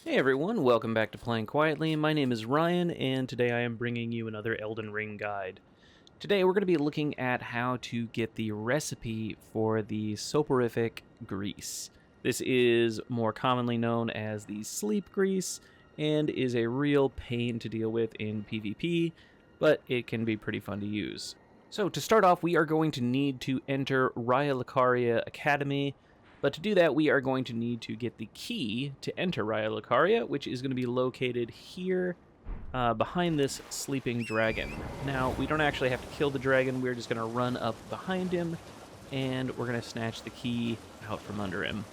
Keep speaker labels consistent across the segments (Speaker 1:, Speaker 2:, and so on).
Speaker 1: Hey everyone, welcome back to Playing Quietly. My name is Ryan, and today I am bringing you another Elden Ring guide. Today we're going to be looking at how to get the recipe for the Soporific Grease. This is more commonly known as the Sleep Grease, and is a real pain to deal with in PvP, but it can be pretty fun to use. So to start off, we are going to need to enter Raya Lucaria Academy. But to do that, we are going to need to get the key to enter Raya Lucaria, which is going to be located here behind this sleeping dragon. Now, we don't actually have to kill the dragon. We're just going to run up behind him, and we're going to snatch the key out from under him.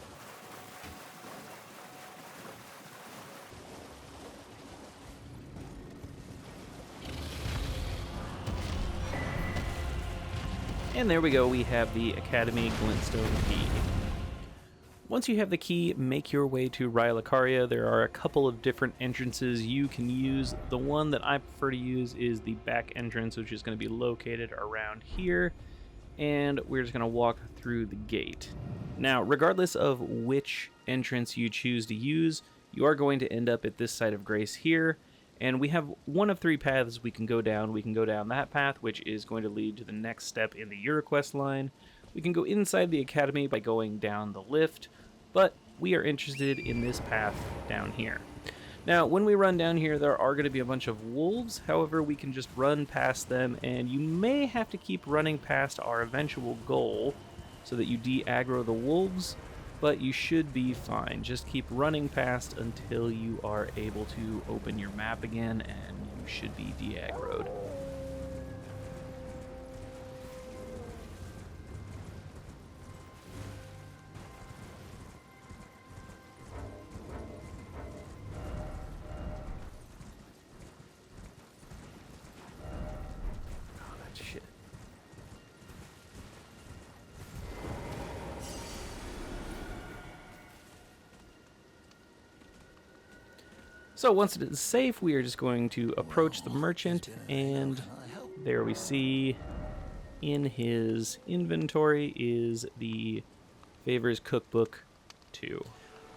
Speaker 1: And there we go. We have the Academy Glintstone key. Once you have the key, make your way to Raya Lucaria. There are a couple of different entrances you can use. The one that I prefer to use is the back entrance, which is going to be located around here. And we're just going to walk through the gate. Now, regardless of which entrance you choose to use, you are going to end up at this site of grace here. And we have one of three paths we can go down. We can go down that path, which is going to lead to the next step in the Euroquest line. We can go inside the academy by going down the lift, but we are interested in this path down here. Now, when we run down here, there are going to be a bunch of wolves. However, we can just run past them, and you may have to keep running past our eventual goal so that you de-aggro the wolves, but you should be fine. Just keep running past until you are able to open your map again, and you should be de-aggroed. Shit. So once it is safe, we are just going to approach the merchant, and there we see in his inventory is the Fevor's Cookbook 2.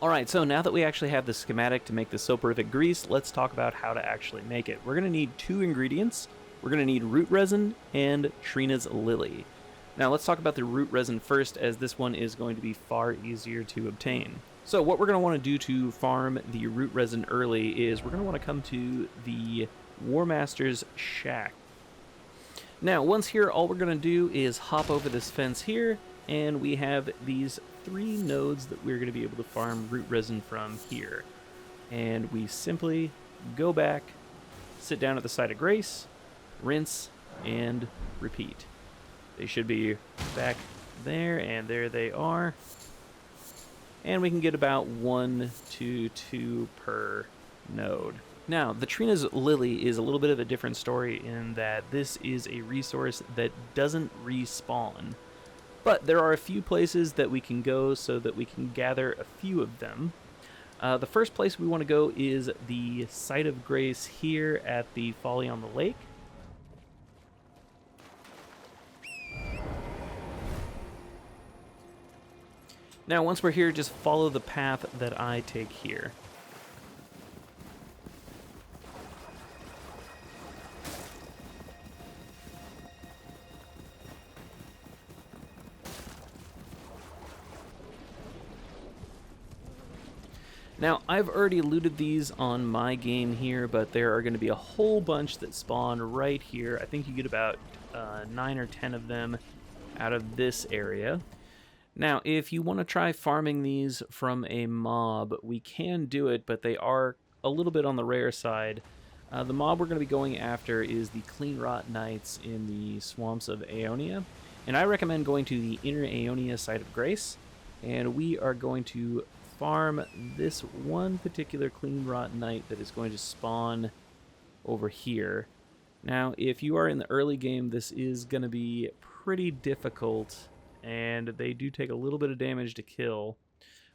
Speaker 1: Alright, so now that we actually have the schematic to make the Soporific Grease, let's talk about how to actually make it. We're going to need two ingredients. We're going to need root resin and Trina's lily. Now let's talk about the root resin first, as this one is going to be far easier to obtain. So what we're going to want to do to farm the root resin early is we're going to want to come to the War Master's shack. Now once here, all we're going to do is hop over this fence here, and we have these 3 nodes that we're going to be able to farm root resin from here. And we simply go back, sit down at the site of grace, rinse, and repeat. They should be back there, and there they are. And we can get about 1 to 2 per node. Now, the Trina's Lily is a little bit of a different story in that this is a resource that doesn't respawn. But there are a few places that we can go so that we can gather a few of them. The first place we want to go is the site of grace here at the Folly on the Lake. Now, once we're here, just follow the path that I take here. Now, I've already looted these on my game here, but there are going to be a whole bunch that spawn right here. I think you get about 9 or 10 of them out of this area. Now, if you want to try farming these from a mob, we can do it, but they are a little bit on the rare side. The mob we're going to be going after is the Clean Rot Knights in the swamps of Aeonia, and I recommend going to the Inner Aeonia site of grace, and we are going to farm this one particular Clean Rot Knight that is going to spawn over here. Now, if you are in the early game, this is going to be pretty difficult, and they do take a little bit of damage to kill.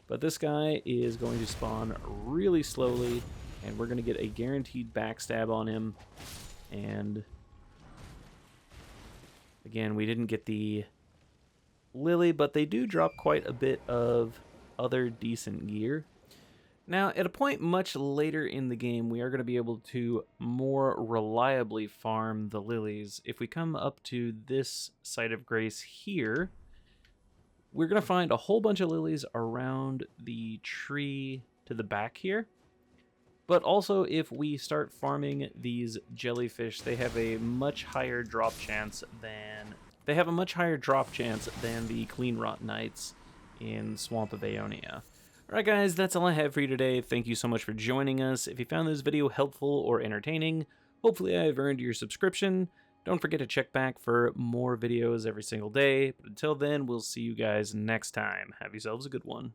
Speaker 1: But this guy is going to spawn really slowly, and we're going to get a guaranteed backstab on him. And again, we didn't get the Lily, but they do drop quite a bit of other decent gear. Now, at a point much later in the game, we are going to be able to more reliably farm the lilies. If we come up to this site of grace here, we're going to find a whole bunch of lilies around the tree to the back here. But also, if we start farming these jellyfish, they have a much higher drop chance than the clean rot knights in Swamp of Aeonia. Alright guys, that's all I have for you today. Thank you so much for joining us. If you found this video helpful or entertaining, hopefully I've earned your subscription. Don't forget to check back for more videos every single day. But until then, we'll see you guys next time. Have yourselves a good one.